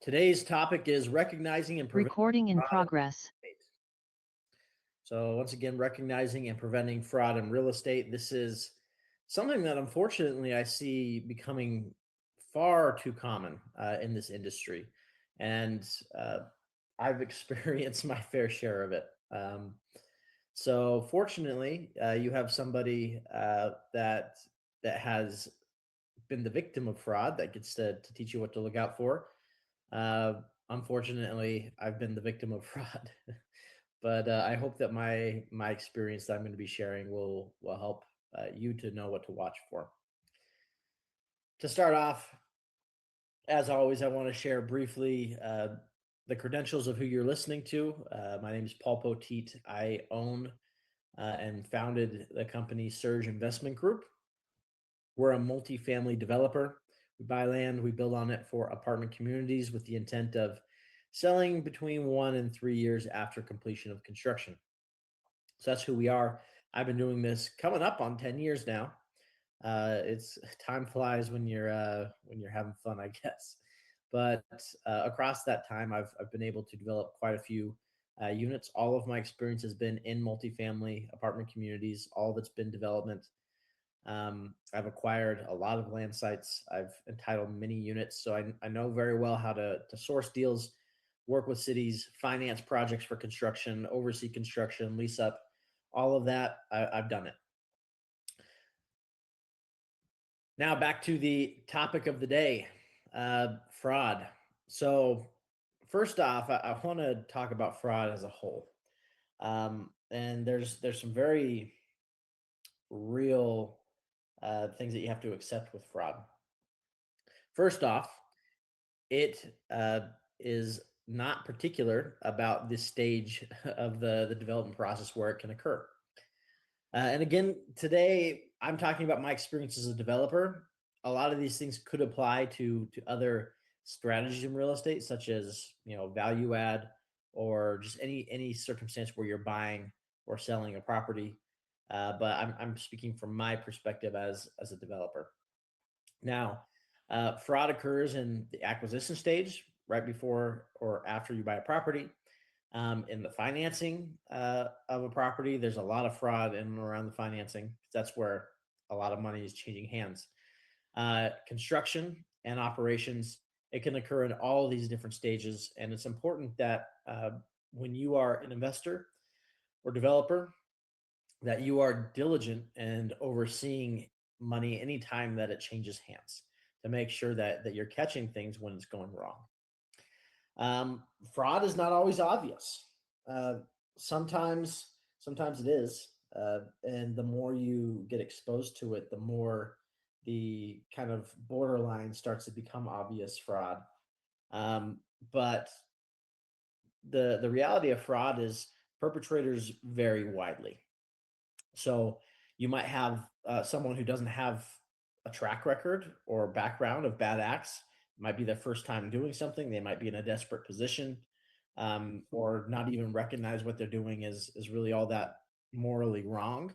Today's topic is recognizing and preventing Recording in fraud in progress. real estate. So, once again, recognizing and preventing fraud in real estate. This is something that unfortunately I see becoming far too common in this industry. And uh, I've experienced my fair share of it. So, fortunately, you have somebody that has been the victim of fraud that gets to teach you what to look out for. Uh, Unfortunately, I've been the victim of fraud, but I hope that my experience that I'm going to be sharing will help you to know what to watch for. To start off, as always, I want to share briefly the credentials of who you're listening to. My name is Paul Poteet. I own and founded the company Surge Investment Group. We're a multifamily developer. We buy land, we build on it for apartment communities with the intent of selling between 1 and 3 years after completion of construction. So that's who we are. I've been doing this coming up on 10 years now. It's time flies when you're having fun, I guess. But across that time, I've been able to develop quite a few units. All of my experience has been in multifamily apartment communities. All of it's been development. I've acquired a lot of land sites. I've entitled many units, so I know very well how to source deals, work with cities, finance projects for construction, oversee construction, lease up, all of that. I've done it. Now back to the topic of the day, fraud. So first off, I want to talk about fraud as a whole, and there's some very real things that you have to accept with fraud. First off, it is not particular about this stage of the development process where it can occur. And again, today I'm talking about my experience as a developer. A lot of these things could apply to other strategies in real estate, such as value add or just any circumstance where you're buying or selling a property. But I'm speaking from my perspective as a developer. Now, fraud occurs in the acquisition stage, right before or after you buy a property. In the financing of a property, there's a lot of fraud in and around the financing. That's where a lot of money is changing hands. Construction and operations, it can occur in all of these different stages. And it's important that when you are an investor or developer, that you are diligent and overseeing money anytime that it changes hands to make sure that you're catching things when it's going wrong. Fraud is not always obvious. Uh, sometimes it is, and the more you get exposed to it, the more the kind of borderline starts to become obvious fraud. But the reality of fraud is perpetrators vary widely. So you might have someone who doesn't have a track record or background of bad acts. It might be their first time doing something. They might be in a desperate position, or not even recognize what they're doing is really all that morally wrong.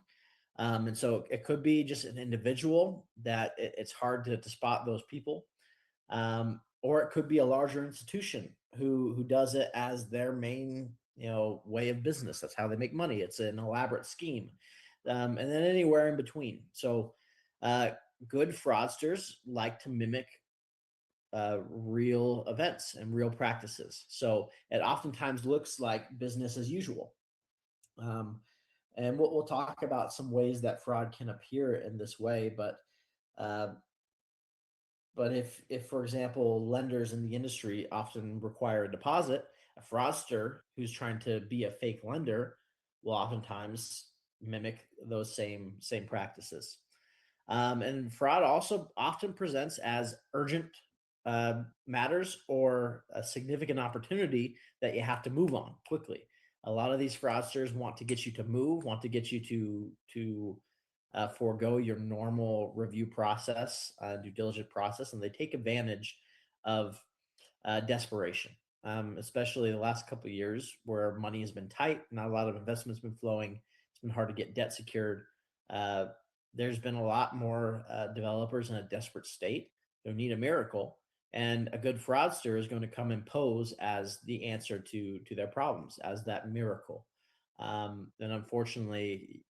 And so it could be just an individual that it's hard to spot those people, or it could be a larger institution who does it as their main way of business. That's how they make money. It's an elaborate scheme, and then anywhere in between. So uh, good fraudsters like to mimic real events and real practices. So it oftentimes looks like business as usual. Um, and we'll talk about some ways that fraud can appear in this way, uh, but if for example lenders in the industry often require a deposit, a fraudster who's trying to be a fake lender will oftentimes mimic those same practices. And fraud also often presents as urgent matters or a significant opportunity that you have to move on quickly. A lot of these fraudsters want to get you to move, want to get you to forego your normal review process, due diligence process, and they take advantage of desperation, especially the last couple of years where money has been tight, not a lot of investment's been flowing. It's been hard to get debt secured. Uh, there's been a lot more developers in a desperate state who need a miracle, And a good fraudster is going to come and pose as the answer to their problems, as that miracle. And unfortunately,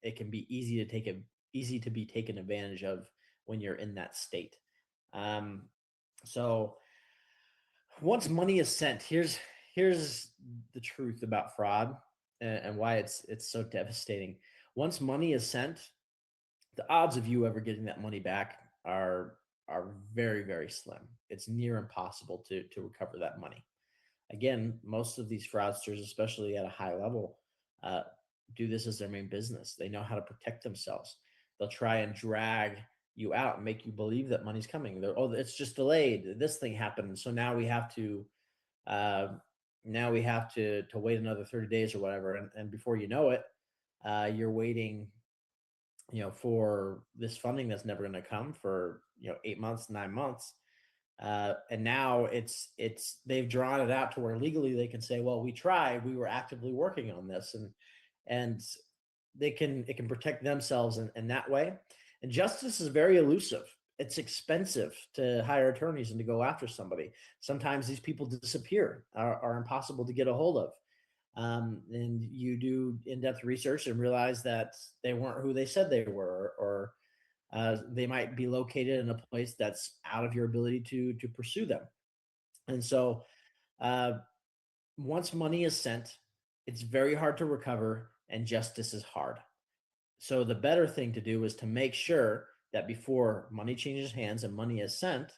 it can be easy to be taken advantage of when you're in that state. Um, so once money is sent, here's the truth about fraud, and why it's so devastating. Once money is sent, the odds of you ever getting that money back are very, very slim. It's near impossible to recover that money. Again, most of these fraudsters, especially at a high level, uh, do this as their main business. They know how to protect themselves. They'll try and drag you out and make you believe that money's coming. Oh, it's just delayed. This thing happened, so uh, now we have to wait another 30 days or whatever. And before you know it, you're waiting, for this funding that's never going to come for 8 months, 9 months. And now it's they've drawn it out to where legally they can say, well, we tried, we were actively working on this, and it can protect themselves in that way. And justice is very elusive. It's expensive to hire attorneys and to go after somebody. Sometimes these people disappear, are impossible to get a hold of. And you do in-depth research and realize that they weren't who they said they were, or they might be located in a place that's out of your ability to pursue them. And so, uh, once money is sent, it's very hard to recover, and justice is hard. So the better thing to do is to make sure that before money changes hands and money is sent,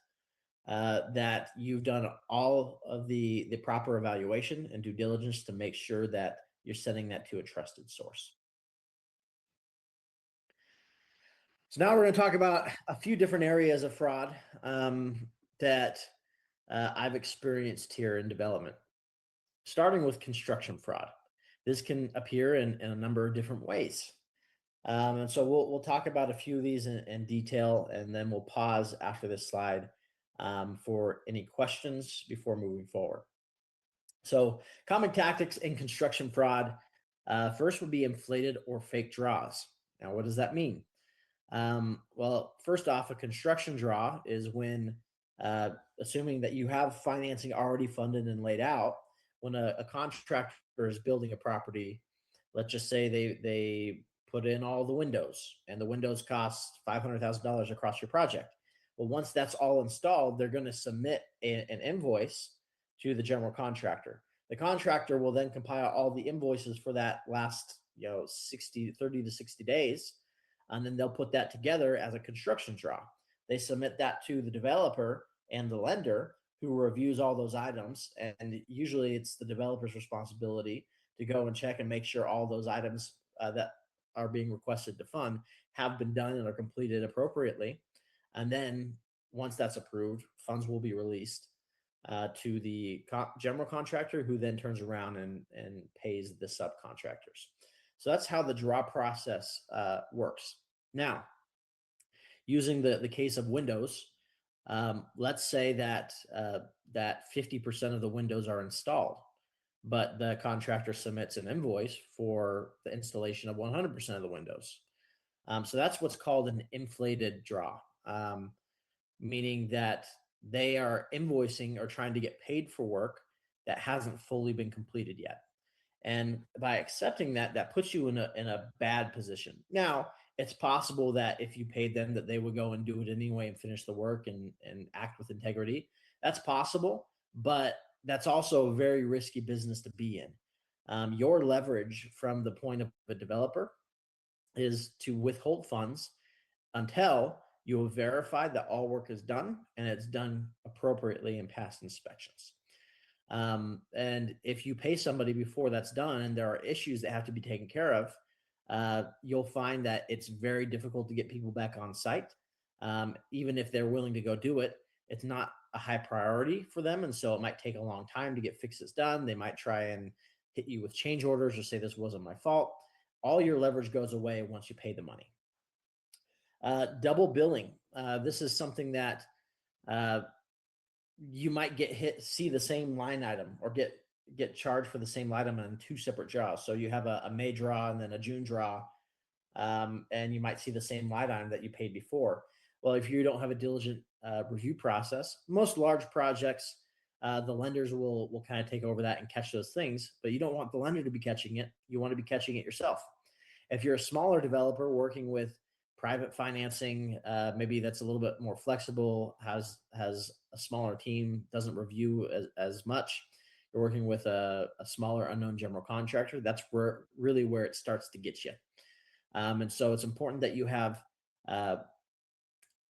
that you've done all of the proper evaluation and due diligence to make sure that you're sending that to a trusted source. So now we're going to talk about a few different areas of fraud, that I've experienced here in development, starting with construction fraud. This can appear in a number of different ways. And so we'll talk about a few of these in detail, and then we'll pause after this slide, for any questions before moving forward. So, common tactics in construction fraud, first would be inflated or fake draws. Now, what does that mean? Well, first off, a construction draw is when, uh, assuming that you have financing already funded and laid out, when a contractor is building a property, let's just say they put in all the windows, and the windows cost $500,000 across your project. Well, once that's all installed, they're going to submit an invoice to the general contractor. The contractor will then compile all the invoices for that last, 30 to 60 days, and then they'll put that together as a construction draw. They submit that to the developer and the lender, who reviews all those items, and usually it's the developer's responsibility to go and check and make sure all those items, that are being requested to fund, have been done and are completed appropriately. And then once that's approved, funds will be released, to the general contractor, who then turns around and pays the subcontractors. So that's how the draw process, works. Now, using the case of windows, let's say that 50% of the windows are installed, but the contractor submits an invoice for the installation of 100% of the windows. So that's what's called an inflated draw, meaning that they are invoicing or trying to get paid for work that hasn't fully been completed yet. And by accepting that, that puts you in a bad position. Now, it's possible that if you paid them, that they would go and do it anyway and finish the work and act with integrity. That's possible, but that's also a very risky business to be in. Your leverage from the point of a developer is to withhold funds until you have verified that all work is done and it's done appropriately and passed inspections. And if you pay somebody before that's done and there are issues that have to be taken care of, you'll find that it's very difficult to get people back on site. Even if they're willing to go do it, it's not a high priority for them. And so it might take a long time to get fixes done. They might try and hit you with change orders or say, this wasn't my fault. All your leverage goes away once you pay the money. Double billing. This is something that, uh, you might see the same line item, or get charged for the same line item on two separate draws. So you have a May draw and then a June draw, and you might see the same line item that you paid before. Well, if you don't have a diligent review process. Most large projects, the lenders will kind of take over that and catch those things, but you don't want the lender to be catching it. You want to be catching it yourself. If you're a smaller developer working with private financing, maybe that's a little bit more flexible, has a smaller team, doesn't review as much. You're working with a smaller unknown general contractor. That's where it starts to get you. And so it's important that uh,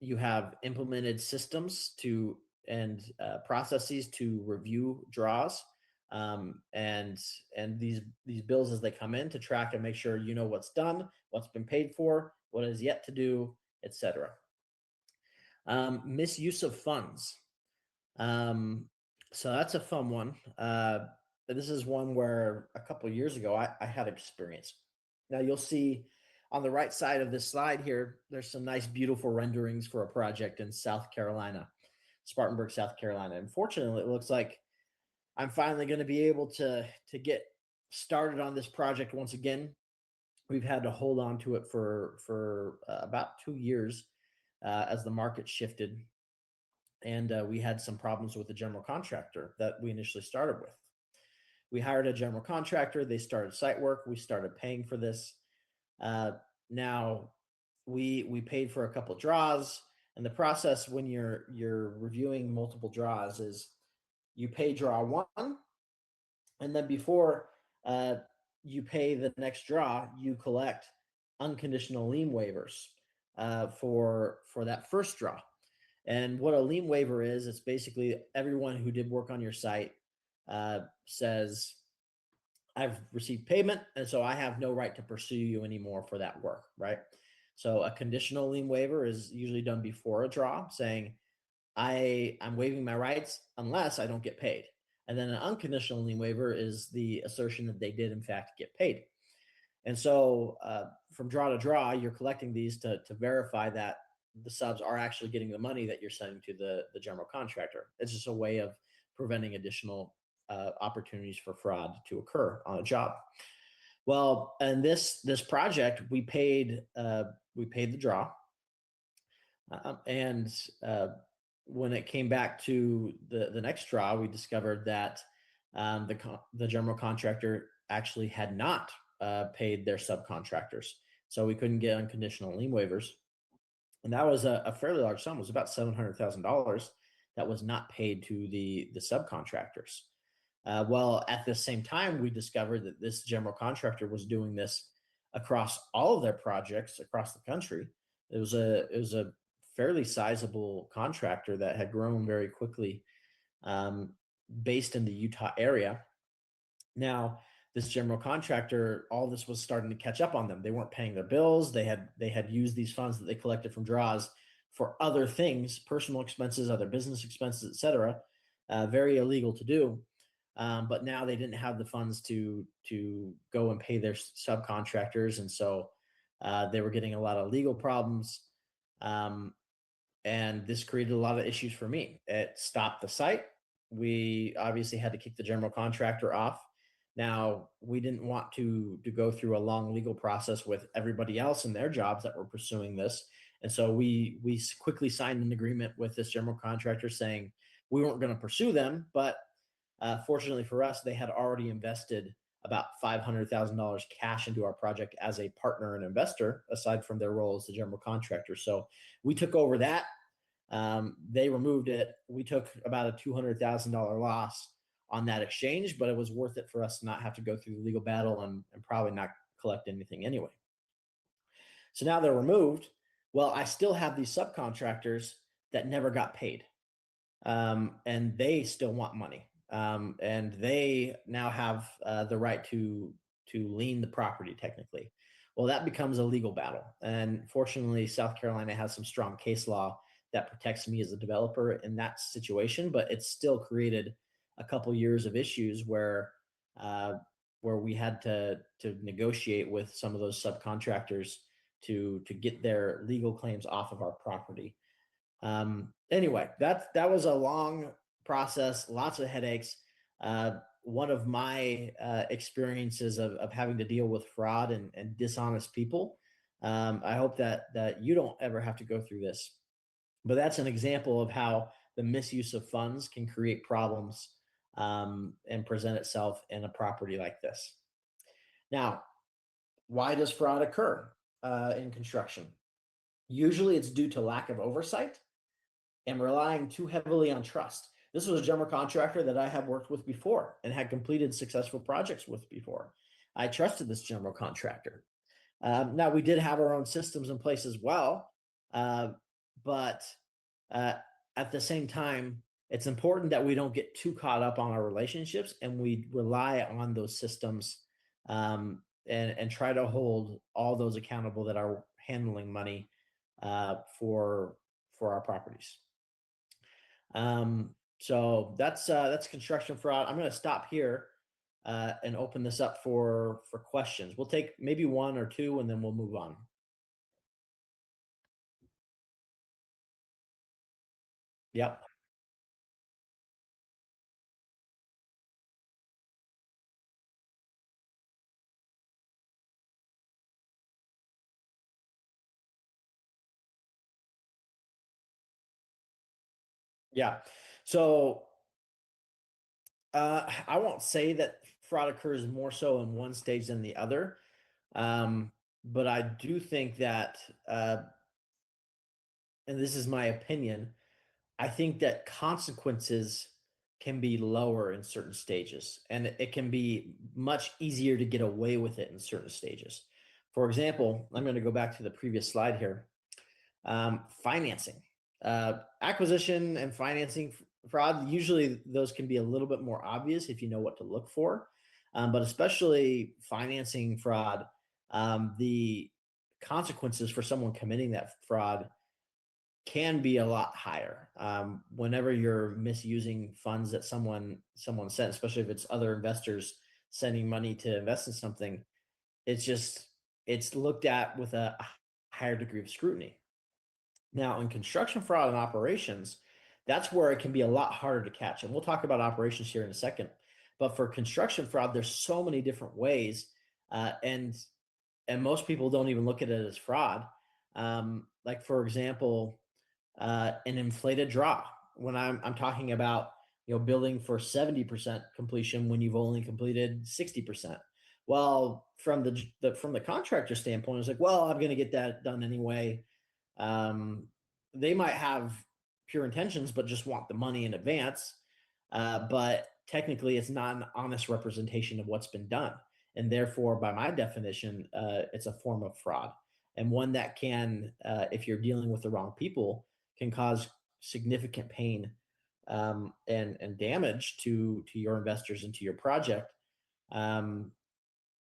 you have implemented systems and processes to review draws, and these bills as they come in, to track and make sure you know what's done, what's been paid for, what is yet to do, etc. Misuse of funds. Um, so that's a fun one. This is one where a couple of years ago I had experience. Now you'll see on the right side of this slide here, there's some nice, beautiful renderings for a project in South Carolina, Spartanburg, South Carolina. Unfortunately, it looks like I'm finally going to be able to get started on this project once again. We've had to hold on to it for about 2 years as the market shifted, and we had some problems with the general contractor that we initially started with. We hired a general contractor. They started site work. We started paying for this. Now we paid for a couple draws, and the process when you're reviewing multiple draws is you pay draw one, and then before you pay the next draw, you collect unconditional lien waivers for that first draw. And what a lien waiver is, it's basically everyone who did work on your site says, I've received payment, and so I have no right to pursue you anymore for that work, right? So a conditional lien waiver is usually done before a draw, saying, I'm waiving my rights unless I don't get paid. And then an unconditional lien waiver is the assertion that they did in fact get paid. And so from draw to draw, you're collecting these to verify that the subs are actually getting the money that you're sending to the general contractor. It's just a way of preventing additional opportunities for fraud to occur on a job. Well, in this project, we paid the draw, and when it came back to the next draw, we discovered that the general contractor actually had not paid their subcontractors, so we couldn't get unconditional lien waivers, and that was a fairly large sum. It was about $700,000 that was not paid to the subcontractors. Well, at the same time, we discovered that this general contractor was doing this across all of their projects across the country. It was a fairly sizable contractor that had grown very quickly, based in the Utah area. Now, this general contractor, all this was starting to catch up on them. They weren't paying their bills. They had used these funds that they collected from draws for other things, personal expenses, other business expenses, etc. Very illegal to do. But now they didn't have the funds to go and pay their subcontractors, and so they were getting a lot of legal problems, and this created a lot of issues for me. It stopped the site. We obviously had to kick the general contractor off. Now, we didn't want to go through a long legal process with everybody else in their jobs that were pursuing this, and so we quickly signed an agreement with this general contractor saying we weren't going to pursue them, but fortunately for us, they had already invested about $500,000 cash into our project as a partner and investor, aside from their role as the general contractor. So we took over that. They removed it. We took about a $200,000 loss on that exchange, but it was worth it for us to not have to go through the legal battle and probably not collect anything anyway. So now they're removed. Well, I still have these subcontractors that never got paid, and they still want money. And they now have the right to lien the property technically. Well, that becomes a legal battle. And fortunately, South Carolina has some strong case law that protects me as a developer in that situation, but it's still created a couple years of issues where we had to negotiate with some of those subcontractors to get their legal claims off of our property. Anyway, that was a long process, lots of headaches. One of my experiences of having to deal with fraud and dishonest people. I hope that you don't ever have to go through this. But that's an example of how the misuse of funds can create problems and present itself in a property like this. Now, why does fraud occur in construction? Usually it's due to lack of oversight and relying too heavily on trust. This was a general contractor that I have worked with before and had completed successful projects with before. I trusted this general contractor. Now, we did have our own systems in place as well, uh, but uh, at the same time, it's important that we don't get too caught up on our relationships and we rely on those systems and try to hold all those accountable that are handling money for our properties. So that's construction fraud. I'm going to stop here and open this up for questions. We'll take maybe one or two, and then we'll move on. Yep. Yeah. So I won't say that fraud occurs more so in one stage than the other, um, but I do think that, and this is my opinion, I think that consequences can be lower in certain stages, and it can be much easier to get away with it in certain stages. For example, I'm going to go back to the previous slide here. Financing, acquisition and financing fraud. Usually, those can be a little bit more obvious if you know what to look for, but especially financing fraud, the consequences for someone committing that fraud can be a lot higher. Whenever you're misusing funds that someone sent, especially if it's other investors sending money to invest in something, it's just it's looked at with a higher degree of scrutiny. Now, in construction fraud and operations, that's where it can be a lot harder to catch. And we'll talk about operations here in a second. But for construction fraud, there's so many different ways, uh, and and most people don't even look at it as fraud. Like for example, an inflated draw. When I'm talking about building for 70% completion when you've only completed 60%. Well, from from the contractor standpoint, it's like, well, I'm going to get that done anyway. um, they might have pure intentions, but just want the money in advance. But technically, it's not an honest representation of what's been done. And therefore, by my definition, it's a form of fraud. And one that can, if you're dealing with the wrong people, can cause significant pain and damage to your investors and to your project, um,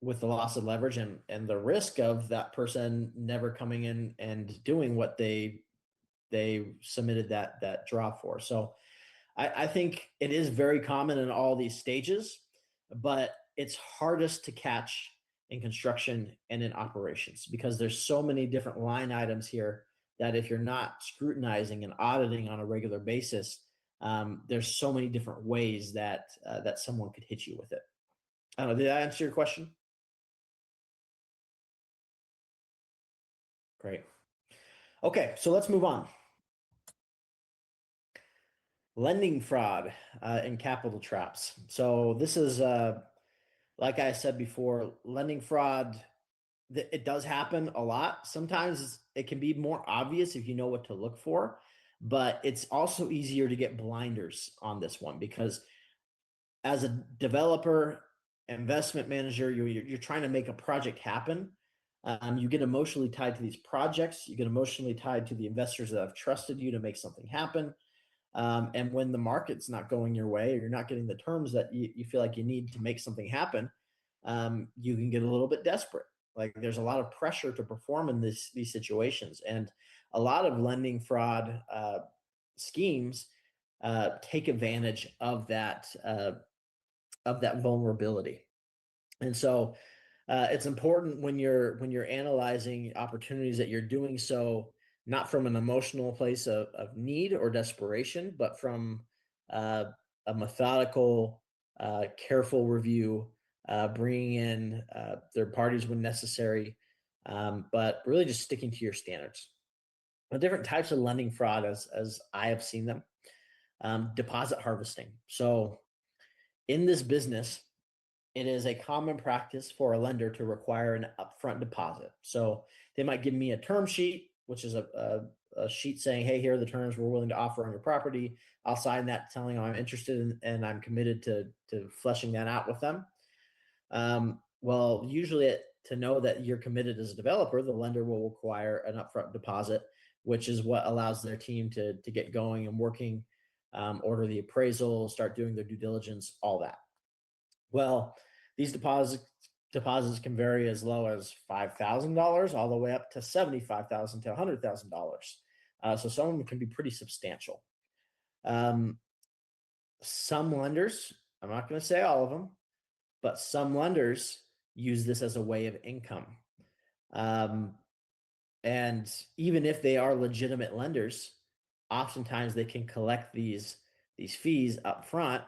with the loss of leverage and the risk of that person never coming in and doing what they submitted that draw for. So I think it is very common in all these stages, but it's hardest to catch in construction and in operations because there's so many different line items here that if you're not scrutinizing and auditing on a regular basis, there's so many different ways that someone could hit you with it. I don't know. Did I answer your question? Great. Okay, so let's move on. Lending fraud and capital traps. So this is, like I said before, lending fraud. It does happen a lot. Sometimes it can be more obvious if you know what to look for, but it's also easier to get blinders on this one because as a developer, investment manager, you're trying to make a project happen. You get emotionally tied to these projects. You get emotionally tied to the investors that have trusted you to make something happen. And when the market's not going your way or you're not getting the terms that you feel like you need to make something happen, you can get a little bit desperate. Like there's a lot of pressure to perform in these situations. And a lot of lending fraud schemes take advantage of that vulnerability. And so it's important when you're analyzing opportunities that you're doing so not from an emotional place of need or desperation, but from uh, a methodical, careful review, bringing in third parties when necessary, but really just sticking to your standards. The different types of lending fraud, as I have seen them, deposit harvesting. So in this business, it is a common practice for a lender to require an upfront deposit. So they might give me a term sheet, which is a sheet saying, hey, here are the terms we're willing to offer on your property. I'll sign that telling them I'm interested in, and I'm committed to fleshing that out with them. Well, usually to know that you're committed as a developer, the lender will require an upfront deposit, which is what allows their team to get going and working, order the appraisal, start doing their due diligence, all that. Well, these deposits can vary as low as $5,000 all the way up to $75,000 to $100,000. So some of them can be pretty substantial. Um, some lenders, I'm not going to say all of them, but some lenders use this as a way of income. Um, and even if they are legitimate lenders, oftentimes they can collect these fees up front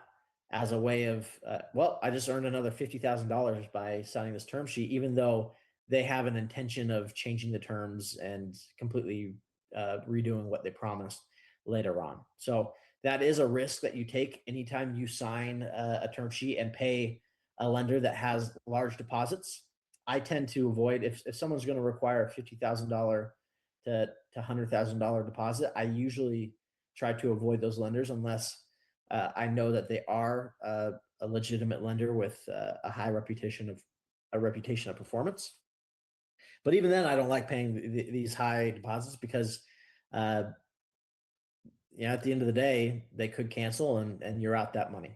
as a way of, well, I just earned another $50,000 by signing this term sheet, even though they have an intention of changing the terms and completely redoing what they promised later on. So that is a risk that you take anytime you sign a term sheet and pay a lender that has large deposits. I tend to avoid, if someone's going to require a $50,000 to $100,000 deposit, I usually try to avoid those lenders unless I know that they are a legitimate lender with a high reputation of performance. But even then, I don't like paying these high deposits because, uh, at the end of the day, they could cancel and you're out that money.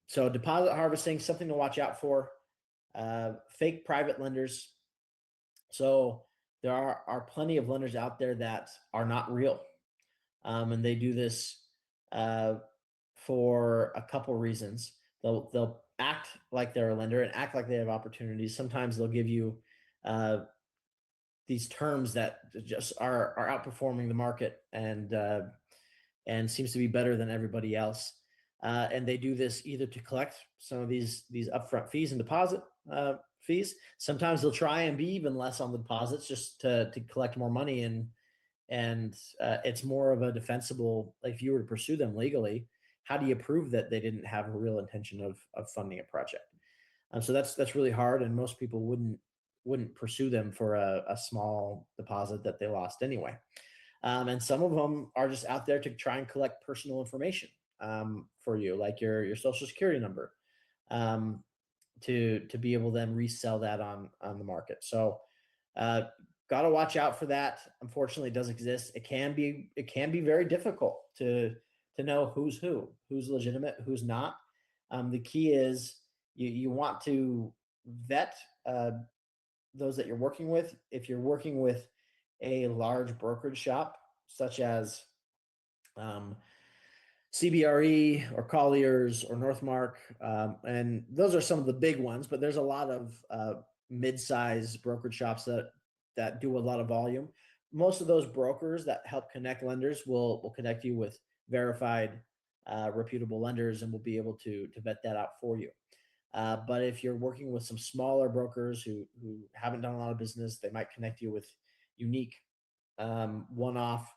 So deposit harvesting, something to watch out for. Fake private lenders. So there are plenty of lenders out there that are not real, and they do this uh, for a couple reasons. They'll act like they're a lender and act like they have opportunities. Sometimes they'll give you uh, these terms that just are outperforming the market and seems to be better than everybody else. And they do this either to collect some of these upfront fees and deposit fees. Sometimes they'll try and be even less on the deposits just to collect more money, and it's more of a defensible. Like if you were to pursue them legally, how do you prove that they didn't have a real intention of funding a project? So that's really hard, and most people wouldn't pursue them for a small deposit that they lost anyway. And some of them are just out there to try and collect personal information for you, like your social security number, um, to be able to then resell that on the market. So uh, got to watch out for that. Unfortunately, it does exist. It can be very difficult to know who's legitimate, who's not. The key is you want to vet those that you're working with. If you're working with a large brokerage shop, such as um, CBRE or Colliers or Northmark, and those are some of the big ones. But there's a lot of mid-size brokerage shops that do a lot of volume. Most of those brokers that help connect lenders will connect you with verified, reputable lenders, and will be able to vet that out for you. But if you're working with some smaller brokers who haven't done a lot of business, they might connect you with unique, one-off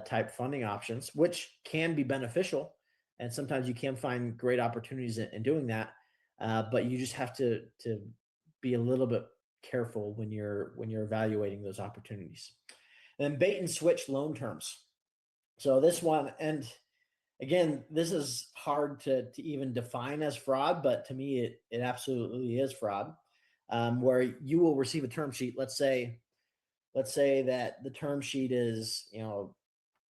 type funding options, which can be beneficial. And sometimes you can find great opportunities in doing that. But you just have to be a little bit careful when you're evaluating those opportunities. And then bait and switch loan terms. So this one, and again, this is hard to even define as fraud, but to me, it absolutely is fraud. Where you will receive a term sheet. Let's say that the term sheet is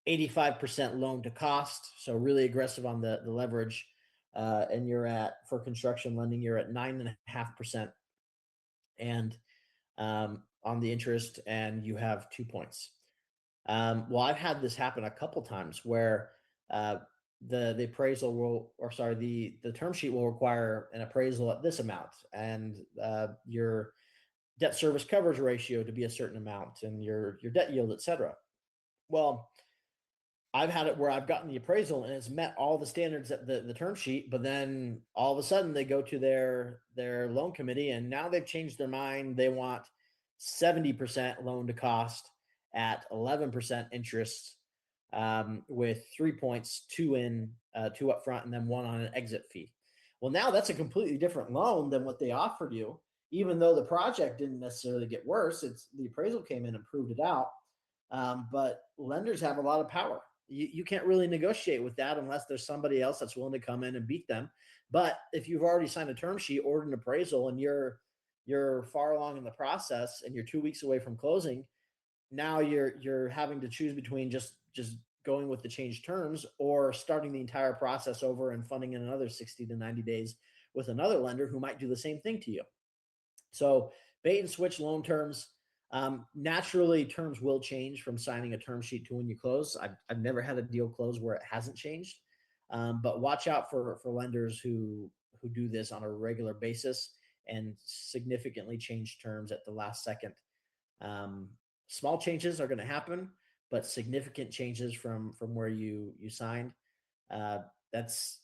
85% loan to cost, so really aggressive on the leverage, and for construction lending, you're at 9.5%, and on the interest, and you have 2 points. Well, I've had this happen a couple times where uh, the appraisal will, or sorry, the term sheet will require an appraisal at this amount, and your debt service coverage ratio to be a certain amount, and your debt yield, etc. Well, I've had it where I've gotten the appraisal and it's met all the standards at the term sheet, but then all of a sudden they go to their loan committee and now they've changed their mind. They want 70% loan to cost, at 11% interest, with 3 points, two up front, and then one on an exit fee. Well, now that's a completely different loan than what they offered you. Even though the project didn't necessarily get worse, it's the appraisal came in and proved it out. But lenders have a lot of power. You can't really negotiate with that unless there's somebody else that's willing to come in and beat them. But if you've already signed a term sheet, ordered an appraisal, and you're far along in the process and you're 2 weeks away from closing, now you're having to choose between just going with the changed terms or starting the entire process over and funding in another 60 to 90 days with another lender who might do the same thing to you. So bait and switch loan terms. Naturally, terms will change from signing a term sheet to when you close. I've never had a deal close where it hasn't changed, but watch out for lenders who do this on a regular basis and significantly change terms at the last second. Um, Small changes are going to happen, but significant changes from where you signed. Uh, that's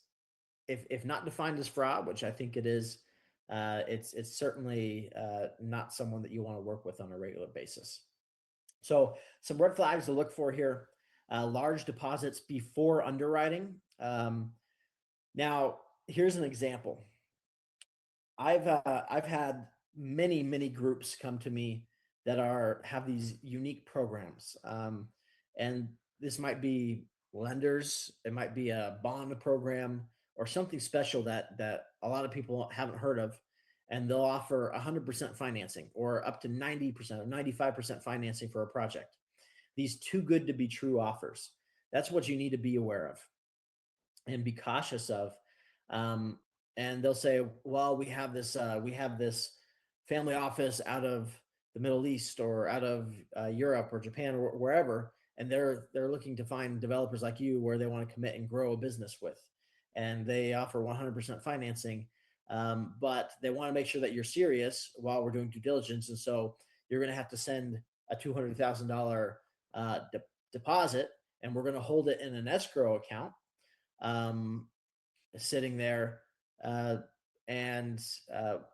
if not defined as fraud, which I think it is. It's certainly not someone that you want to work with on a regular basis. So some red flags to look for here: large deposits before underwriting. Now, here's an example. I've had many groups come to me that are have these unique programs, and this might be lenders, it might be a bond program or something special that a lot of people haven't heard of, and they'll offer 100% financing or up to 90% or 95% financing for a project. These too good to be true offers. That's what you need to be aware of and be cautious of. Um, and they'll say, "Well, we have this family office out of the Middle East or out of Europe or Japan or wherever, and they're looking to find developers like you where they want to commit and grow a business with, and they offer 100% financing, but they want to make sure that you're serious while we're doing due diligence, and so you're going to have to send a $200,000 deposit, and we're going to hold it in an escrow account." Um, Sitting there. Uh, and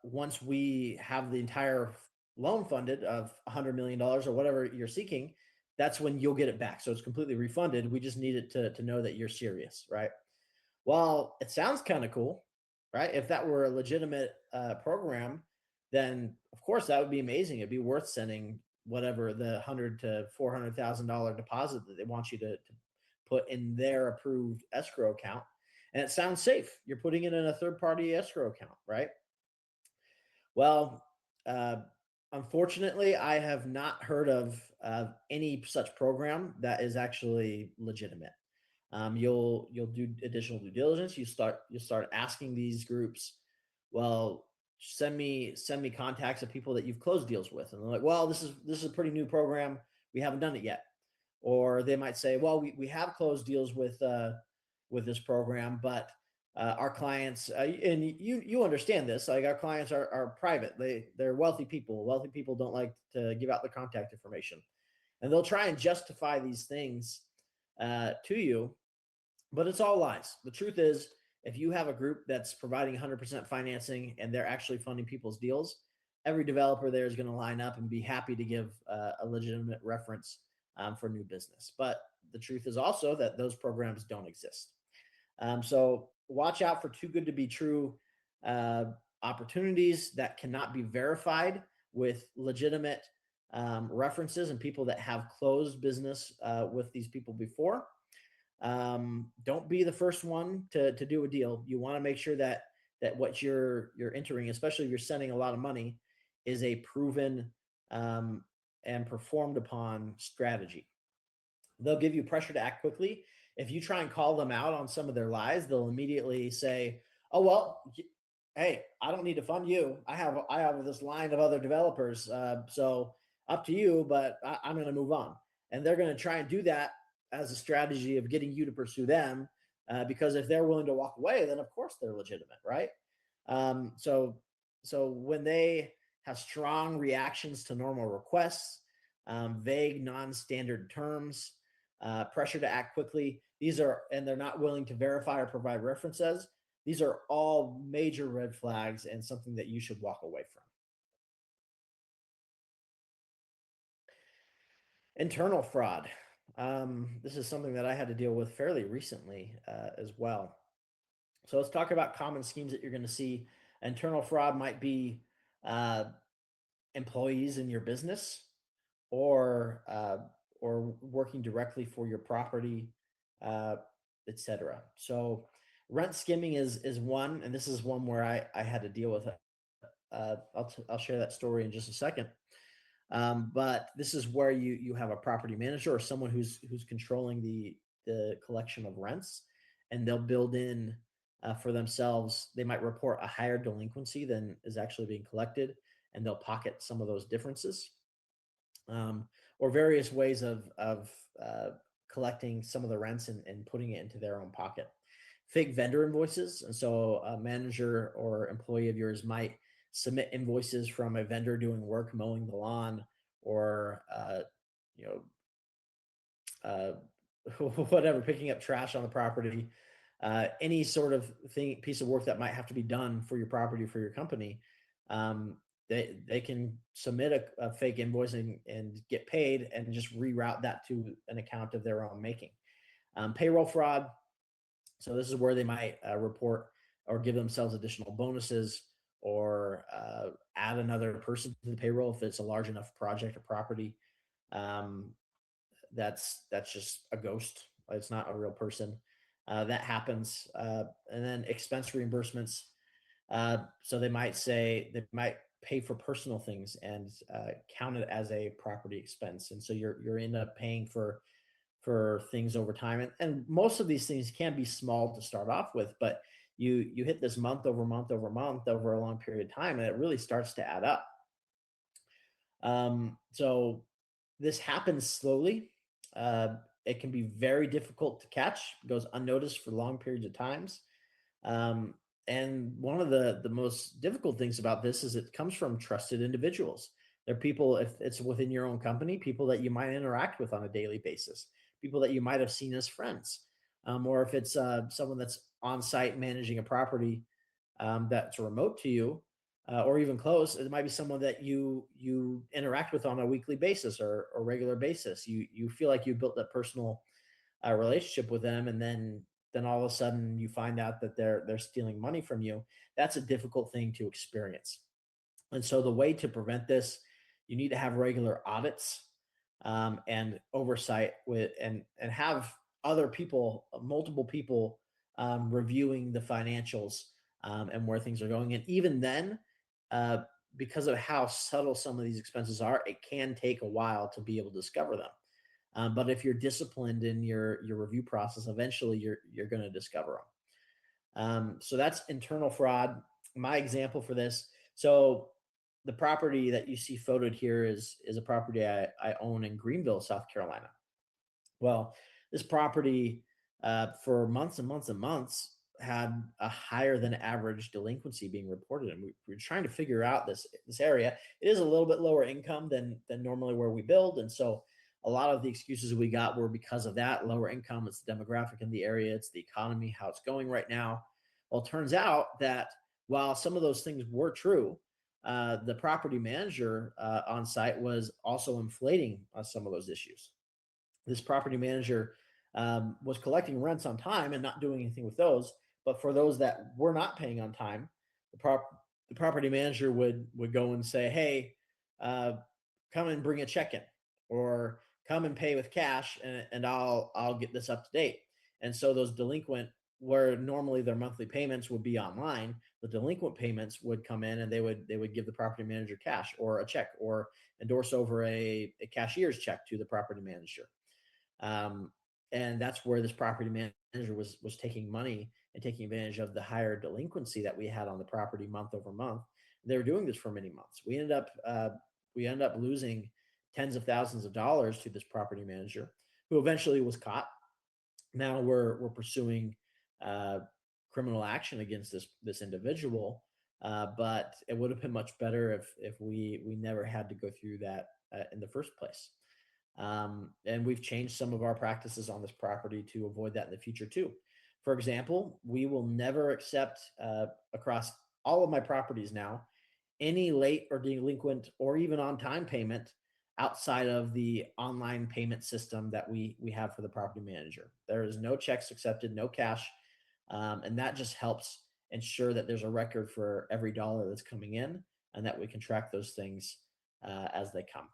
Once we have the entire loan funded of $100 million or whatever you're seeking, that's when you'll get it back. So it's completely refunded. We just need it to know that you're serious, right? Well, it sounds kind of cool, right? If that were a legitimate program, then of course that would be amazing. It'd be worth sending whatever the $100 to $400,000 deposit that they want you to put in their approved escrow account. And it sounds safe. You're putting it in a third party escrow account, right? Well, uh, unfortunately, I have not heard of any such program that is actually legitimate. You'll do additional due diligence. You'll start asking these groups, well, send me contacts of people that you've closed deals with, and they're like, well, this is a pretty new program. We haven't done it yet. Or they might say, well, we have closed deals with this program, but our clients, and you understand this, like our clients are private. They're wealthy people. Wealthy people don't like to give out the contact information, and they'll try and justify these things to you, but it's all lies. The truth is, if you have a group that's providing 100% financing and they're actually funding people's deals, every developer there is going to line up and be happy to give a legitimate reference for new business. But the truth is also that those programs don't exist. So watch out for too good to be true opportunities that cannot be verified with legitimate references and people that have closed business with these people before. Don't be the first one to do a deal. You want to make sure that what you're entering, especially if you're sending a lot of money, is a proven and performed upon strategy. They'll give you pressure to act quickly. If you try and call them out on some of their lies, they'll immediately say, "Oh well, hey, I don't need to fund you. I have this line of other developers, so up to you. But I'm going to move on." And they're going to try and do that as a strategy of getting you to pursue them, because if they're willing to walk away, then of course they're legitimate, right? So when they have strong reactions to normal requests, vague, non-standard terms, pressure to act quickly, and they're not willing to verify or provide references. These are all major red flags and something that you should walk away from. Internal fraud. This is something that I had to deal with fairly recently as well. So let's talk about common schemes that you're going to see. Internal fraud might be uh, employees in your business, or working directly for your property, uh, etc. So rent skimming is one, and this is one where I had to deal with it. I'll share that story in just a second. But this is where you have a property manager or someone who's controlling the collection of rents, and they'll build in for themselves. They might report a higher delinquency than is actually being collected, and they'll pocket some of those differences, or various ways of uh, collecting some of the rents and putting it into their own pocket. Fake vendor invoices, and so a manager or employee of yours might submit invoices from a vendor doing work, mowing the lawn, or you uh, whatever, picking up trash on the property, any sort of thing, piece of work that might have to be done for your property, for your company. Um, they can submit a fake invoice and get paid and just reroute that to an account of their own making. Payroll fraud. So this is where they might report or give themselves additional bonuses, or add another person to the payroll if it's a large enough project or property. Um, that's just a ghost. It's not a real person. That happens. And then expense reimbursements. So they might pay for personal things and count it as a property expense, and so you're end up paying for things over time. And most of these things can be small to start off with, but you hit this month over month over month over a long period of time, and it really starts to add up. So this happens slowly. It can be very difficult to catch. It goes unnoticed for long periods of times. Um, and one of the most difficult things about this is it comes from trusted individuals. They're people, if it's within your own company, people that you might interact with on a daily basis, people that you might have seen as friends, or if it's someone that's on site managing a property that's remote to you, or even close. It might be someone that you interact with on a weekly basis or regular basis. You feel like you built that personal relationship with them, and then all of a sudden you find out that they're stealing money from you. That's a difficult thing to experience. And so the way to prevent this, you need to have regular audits, and oversight with, and have other people, multiple people, reviewing the financials, and where things are going. And even then, uh, because of how subtle some of these expenses are, it can take a while to be able to discover them. But if you're disciplined in your review process, eventually you're going to discover them. So that's internal fraud. My example for this. So the property that you see photoed here is a property I own in Greenville, South Carolina. Well, this property, for months and months and months, had a higher than average delinquency being reported, and we're trying to figure out this area. It is a little bit lower income than normally where we build, and so a lot of the excuses we got were because of that lower income. It's the demographic in the area, it's the economy, how it's going right now. Well, it turns out that while some of those things were true, the property manager on site was also inflating some of those issues. This property manager was collecting rents on time and not doing anything with those. But for those that were not paying on time, the property manager would go and say, "Hey, uh, come and bring a check in, or come and pay with cash, and I'll get this up to date." And so those delinquent, where normally their monthly payments would be online, the delinquent payments would come in, and they would give the property manager cash or a check, or endorse over a cashier's check to the property manager. um, and that's where this property manager was taking money and taking advantage of the higher delinquency that we had on the property month over month. They were doing this for many months. We ended up losing tens of thousands of dollars to this property manager, who eventually was caught. Now we're pursuing uh, criminal action against this individual. But it would have been much better if we never had to go through that in the first place. And we've changed some of our practices on this property to avoid that in the future too. For example, we will never accept, across all of my properties now, any late or delinquent or even on time payment outside of the online payment system that we have for the property manager. There is no checks accepted, no cash, and that just helps ensure that there's a record for every dollar that's coming in, and that we can track those things as they come.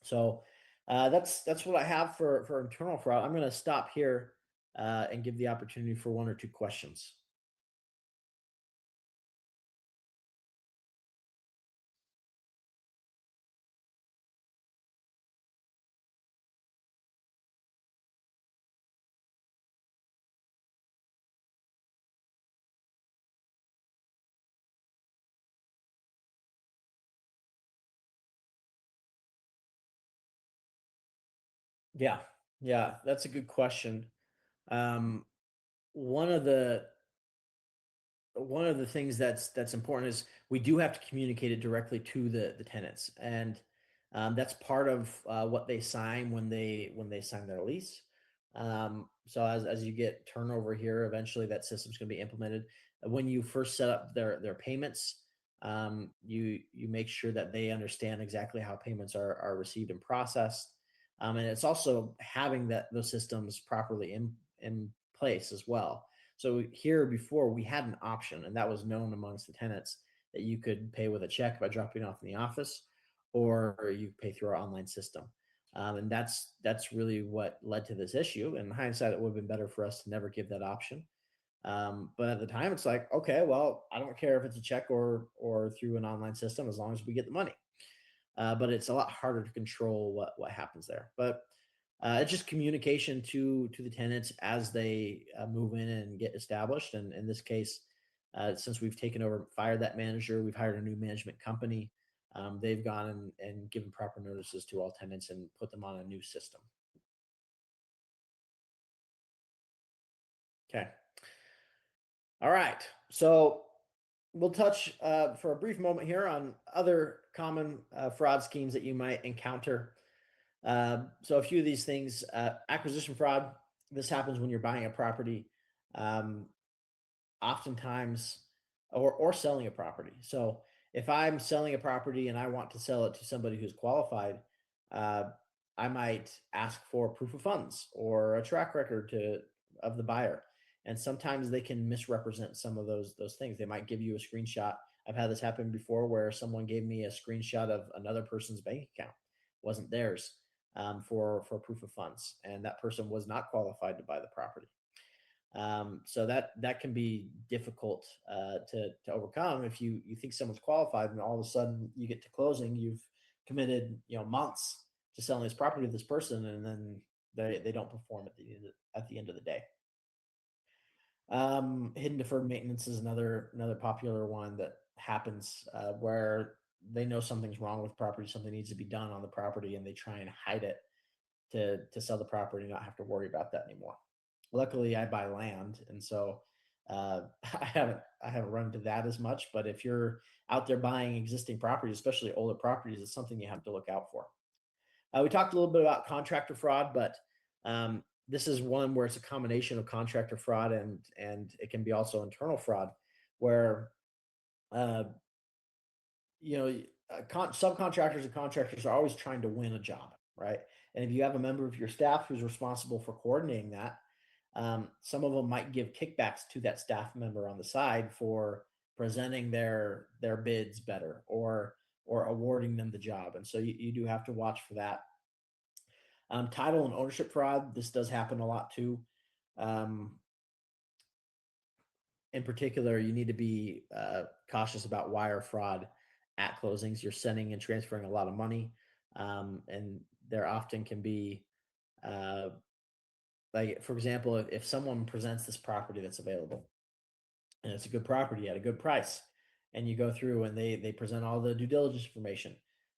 So that's what I have for internal fraud. I'm going to stop here and give the opportunity for one or two questions. Yeah, yeah, that's a good question. Um, one of the one of the things that's important is we do have to communicate it directly to the tenants, and that's part of what they sign when they sign their lease. So as you get turnover here, eventually that system's going to be implemented. When you first set up their payments, you make sure that they understand exactly how payments are received and processed, and it's also having that those systems properly in place as well. So here before we had an option, and that was known amongst the tenants, that you could pay with a check by dropping off in the office, or you pay through our online system. And that's really what led to this issue. In hindsight, it would have been better for us to never give that option. But at the time, it's like, okay, well, I don't care if it's a check or through an online system as long as we get the money. But it's a lot harder to control what happens there. But it's just communication to the tenants as they move in and get established. And in this case, since we've taken over, fired that manager, we've hired a new management company. They've gone and given proper notices to all tenants and put them on a new system. Okay. All right. So we'll touch for a brief moment here on other common fraud schemes that you might encounter. So a few of these things, acquisition fraud. This happens when you're buying a property, um, oftentimes, or selling a property. So if I'm selling a property and I want to sell it to somebody who's qualified, uh, I might ask for proof of funds or a track record to of the buyer. And sometimes they can misrepresent some of those things. They might give you a screenshot. I've had this happen before where someone gave me a screenshot of another person's bank account, wasn't theirs, for proof of funds, and that person was not qualified to buy the property. So that can be difficult to overcome if you think someone's qualified and all of a sudden you get to closing, you've committed months to selling this property to this person, and then they don't perform at the end of the day. Hidden deferred maintenance is another popular one that happens where they know something's wrong with property, something needs to be done on the property, and they try and hide it to sell the property and not have to worry about that anymore. Luckily, I buy land, and so I haven't run into that as much. But if you're out there buying existing properties, especially older properties, it's something you have to look out for. We talked a little bit about contractor fraud, but this is one where it's a combination of contractor fraud and it can be also internal fraud, where uh, you know subcontractors and contractors are always trying to win a job, right? And if you have a member of your staff who's responsible for coordinating that, some of them might give kickbacks to that staff member on the side for presenting their bids better or awarding them the job, and so you do have to watch for that. Title and ownership fraud, this does happen a lot too. um, in particular, you need to be cautious about wire fraud at closings. You're sending and transferring a lot of money, and there often can be, uh, like, for example, if someone presents this property that's available and it's a good property at a good price, and you go through and they present all the due diligence information,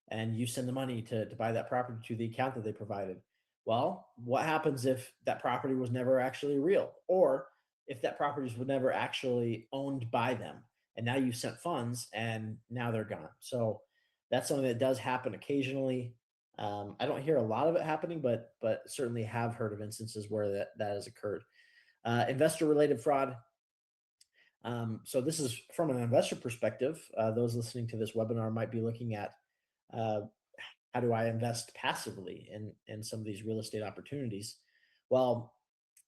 and you send the money to buy that property to the account that they provided. Well, what happens if that property was never actually real, or if that property was never actually owned by them, and now you sent funds and now they're gone? So that's something that does happen occasionally. I don't hear a lot of it happening, but certainly have heard of instances where that has occurred. Investor related fraud. So this is from an investor perspective. Those listening to this webinar might be looking at uh, how do I invest passively in some of these real estate opportunities? Well,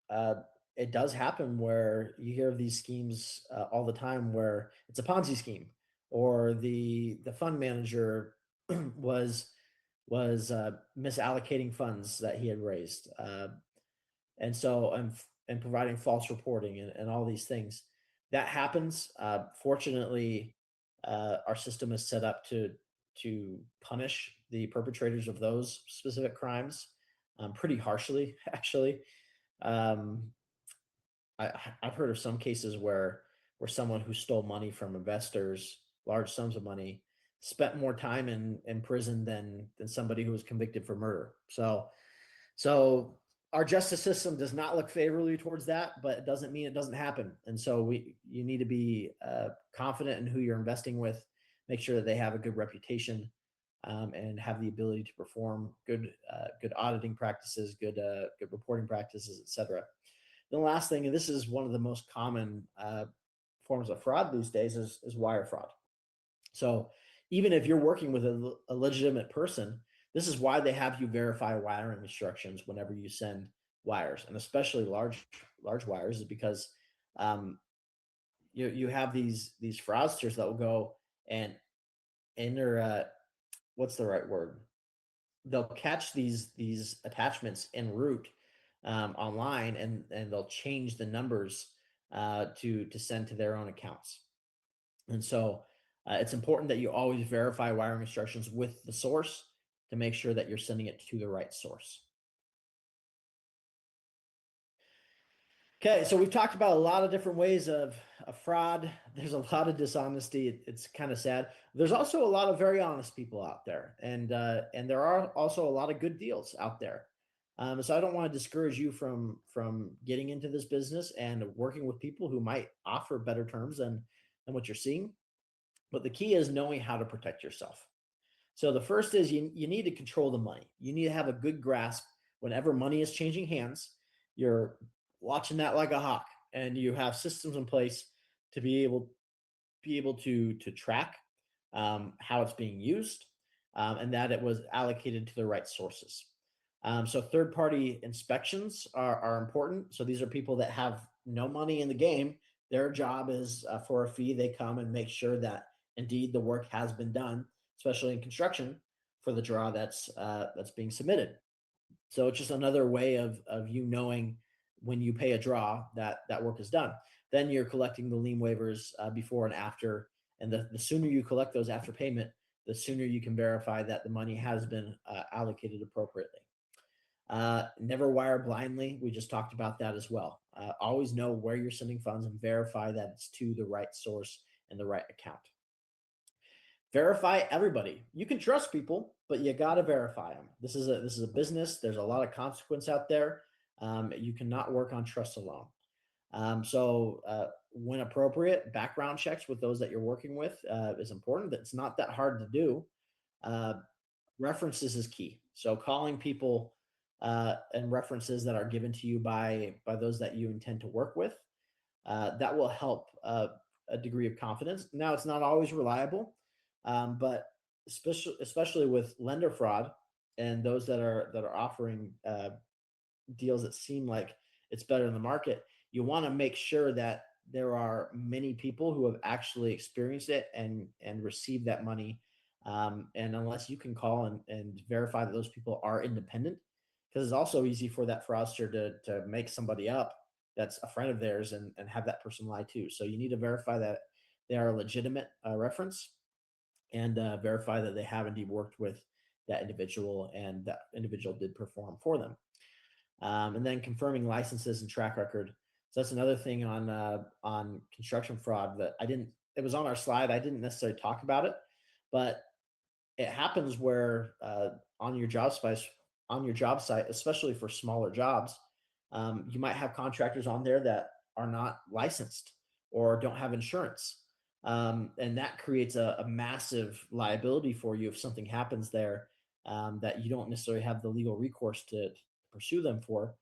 uh, it does happen where you hear of these schemes all the time, where it's a Ponzi scheme, or the fund manager was was misallocating funds that he had raised, and providing false reporting and all these things that happens. Fortunately, our system is set up to punish the perpetrators of those specific crimes pretty harshly, actually. Um, I, I've heard of some cases where someone who stole money from investors, large sums of money, spent more time in prison than somebody who was convicted for murder. So our justice system does not look favorably towards that, but it doesn't mean it doesn't happen. And so we you need to be confident in who you're investing with, make sure that they have a good reputation, and have the ability to perform good auditing practices, good reporting practices, etc. The last thing, and this is one of the most common forms of fraud these days, is wire fraud. So even if you're working with a legitimate person, this is why they have you verify wiring instructions whenever you send wires, and especially large wires, is because um, you have these fraudsters that will go and enter what's the right word? They'll catch these attachments en route online, and they'll change the numbers to send to their own accounts. And so it's important that you always verify wiring instructions with the source to make sure that you're sending it to the right source. Okay, so we've talked about a lot of different ways of fraud. There's a lot of dishonesty. It's kind of sad. There's also a lot of very honest people out there, and there are also a lot of good deals out there. So I don't want to discourage you from getting into this business and working with people who might offer better terms than what you're seeing. But the key is knowing how to protect yourself. So the first is you need to control the money. You need to have a good grasp whenever money is changing hands. You're watching that like a hawk, and you have systems in place to be able to track how it's being used, and that it was allocated to the right sources. So third party inspections are important. So these are people that have no money in the game. Their job is for a fee. They come and make sure that indeed the work has been done, especially in construction, for the draw that's being submitted. So it's just another way of you knowing when you pay a draw that that work is done. Then you're collecting the lien waivers before and after, and the sooner you collect those after payment, the sooner you can verify that the money has been allocated appropriately. Never wire blindly. We just talked about that as well. Always know where you're sending funds and verify that it's to the right source and the right account. Verify everybody. You can trust people, but you got to verify them. This is a business. There's a lot of consequence out there. You cannot work on trust alone. When appropriate, background checks with those that you're working with is important. It's not that hard to do. Uh, References is key. So calling people and references that are given to you by those that you intend to work with, that will help a degree of confidence. Now, it's not always reliable, but especially with lender fraud and those that are offering deals that seem like it's better in the market, you want to make sure that there are many people who have actually experienced it and received that money. And unless you can call and verify that those people are independent, because it's also easy for that fraudster to make somebody up that's a friend of theirs and have that person lie too. So you need to verify that they are a legitimate reference, and verify that they have indeed worked with that individual and that individual did perform for them. And then confirming licenses and track record. So that's another thing on construction fraud that I didn't. It was on our slide. I didn't necessarily talk about it, but it happens where on your job site, especially for smaller jobs, you might have contractors on there that are not licensed or don't have insurance, and that creates a massive liability for you if something happens there, that you don't necessarily have the legal recourse to pursue them for.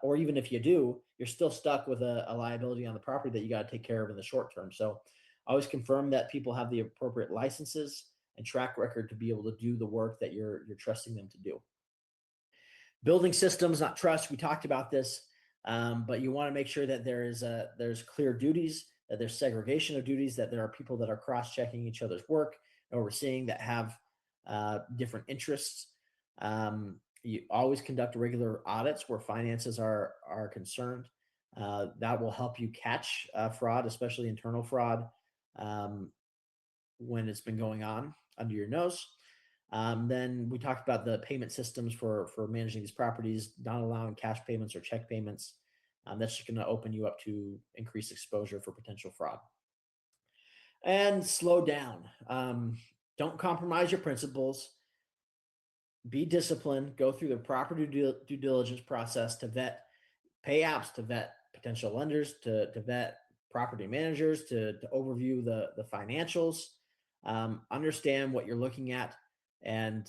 Or even if you do, you're still stuck with a liability on the property that you got to take care of in the short term. So always confirm that people have the appropriate licenses and track record to be able to do the work that you're trusting them to do. Building systems, not trust. We talked about this, but you want to make sure that there's clear duties, that there's segregation of duties, that there are people that are cross-checking each other's work and overseeing that have different interests. You always conduct regular audits where finances are concerned. That will help you catch fraud, especially internal fraud, um, when it's been going on under your nose. Then we talked about the payment systems for managing these properties, not allowing cash payments or check payments. That's just going to open you up to increased exposure for potential fraud. And slow down. Don't compromise your principles. Be disciplined. Go through the proper due diligence process to vet, pay apps to vet potential lenders, to vet property managers, to overview the financials, understand what you're looking at, and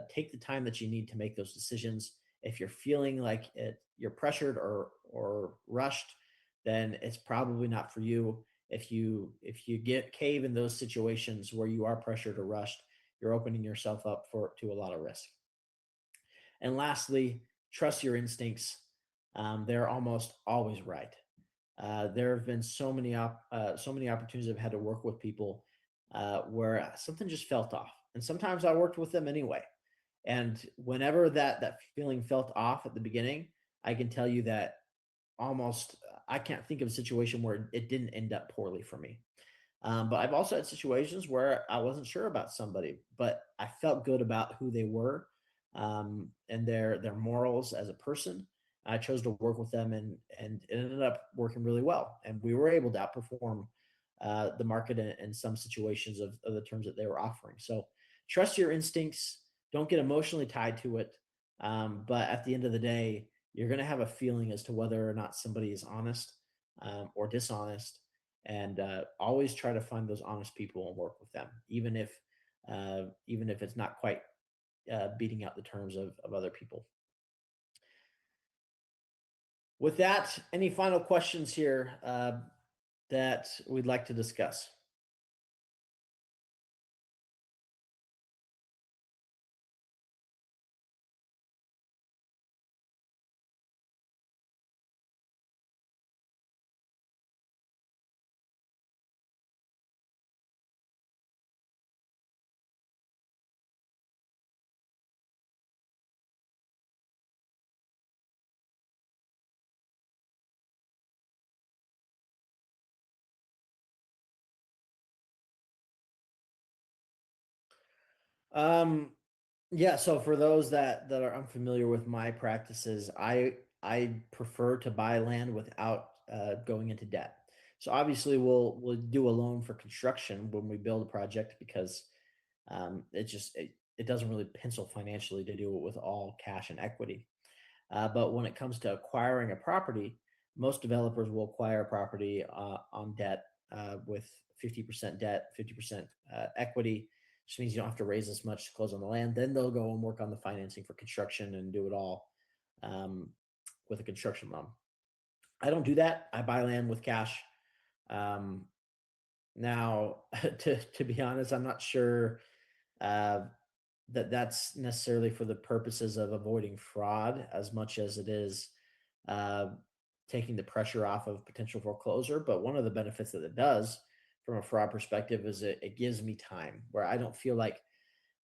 take the time that you need to make those decisions. If you're feeling like you're pressured or rushed, then it's probably not for you. If you get cave in those situations where you are pressured or rushed, you're opening yourself up to a lot of risk. And lastly, trust your instincts. They're almost always right. There have been so many opportunities I've had to work with people where something just felt off, and sometimes I worked with them anyway. And whenever that feeling felt off at the beginning, I can tell you that almost I can't think of a situation where it didn't end up poorly for me. But I've also had situations where I wasn't sure about somebody, but I felt good about who they were, and their morals as a person. I chose to work with them, and it ended up working really well. And we were able to outperform the market in some situations of the terms that they were offering. So trust your instincts. Don't get emotionally tied to it. But at the end of the day, you're going to have a feeling as to whether or not somebody is honest or dishonest, and always try to find those honest people and work with them, even if it's not quite beating out the terms of other people. With that, any final questions here that we'd like to discuss? Um, yeah, so for those that are unfamiliar with my practices, I prefer to buy land without going into debt. So obviously we'll do a loan for construction when we build a project because it doesn't really pencil financially to do it with all cash and equity. But when it comes to acquiring a property, most developers will acquire a property on debt with 50% debt, 50% equity, which means you don't have to raise as much to close on the land. Then they'll go and work on the financing for construction and do it all um, with a construction loan. I don't do that. I buy land with cash. Um, Now, to be honest, I'm not sure uh, that that's necessarily for the purposes of avoiding fraud as much as it is uh, taking the pressure off of potential foreclosure. But one of the benefits that it does from a fraud perspective is it gives me time where I don't feel like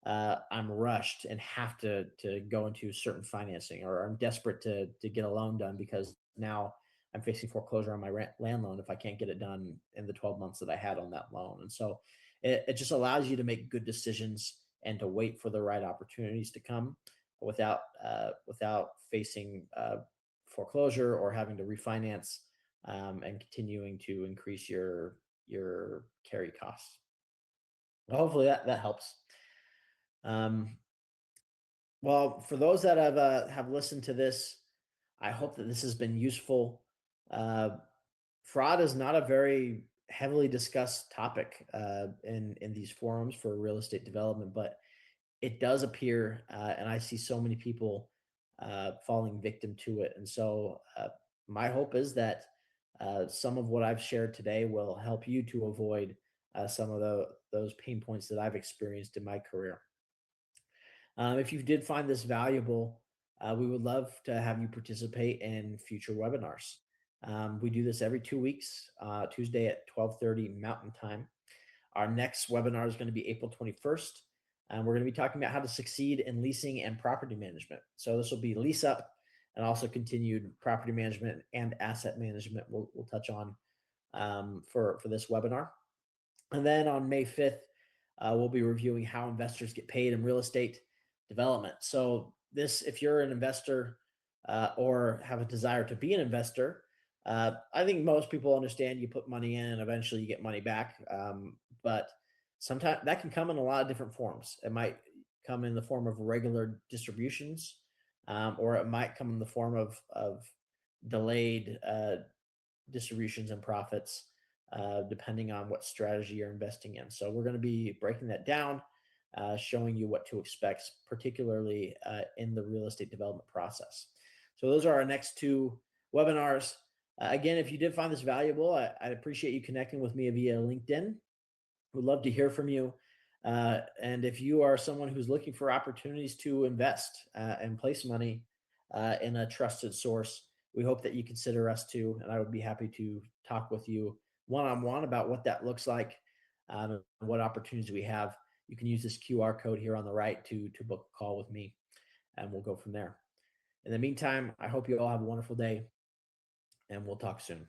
I'm rushed and have to go into certain financing, or I'm desperate to get a loan done because now I'm facing foreclosure on my land loan if I can't get it done in the 12 months that I had on that loan. And so it just allows you to make good decisions and to wait for the right opportunities to come without facing foreclosure or having to refinance, and continuing to increase your carry costs. Well, hopefully that helps. Um, well, for those that have listened to this, I hope that this has been useful. Uh, Fraud is not a very heavily discussed topic in these forums for real estate development, but it does appear, and I see so many people falling victim to it. And so, my hope is that some of what I've shared today will help you to avoid some of those pain points that I've experienced in my career. If you did find this valuable, we would love to have you participate in future webinars. We do this every 2 weeks, Tuesday at 12:30 Mountain Time. Our next webinar is going to be April 21st. And we're going to be talking about how to succeed in leasing and property management. So this will be lease up and also continued property management and asset management. We'll touch on for this webinar. And then on May 5th, we'll be reviewing how investors get paid in real estate development. So this, if you're an investor or have a desire to be an investor, I think most people understand you put money in and eventually you get money back. But sometimes that can come in a lot of different forms. It might come in the form of regular distributions, or it might come in the form of delayed distributions and profits, depending on what strategy you're investing in. So we're going to be breaking that down, showing you what to expect, particularly in the real estate development process. So those are our next two webinars. Again, if you did find this valuable, I'd appreciate you connecting with me via LinkedIn. Would love to hear from you. And if you are someone who's looking for opportunities to invest and place money in a trusted source, we hope that you consider us too. And I would be happy to talk with you one-on-one about what that looks like, and what opportunities we have. You can use this QR code here on the right to book a call with me, and we'll go from there. In the meantime, I hope you all have a wonderful day, and we'll talk soon.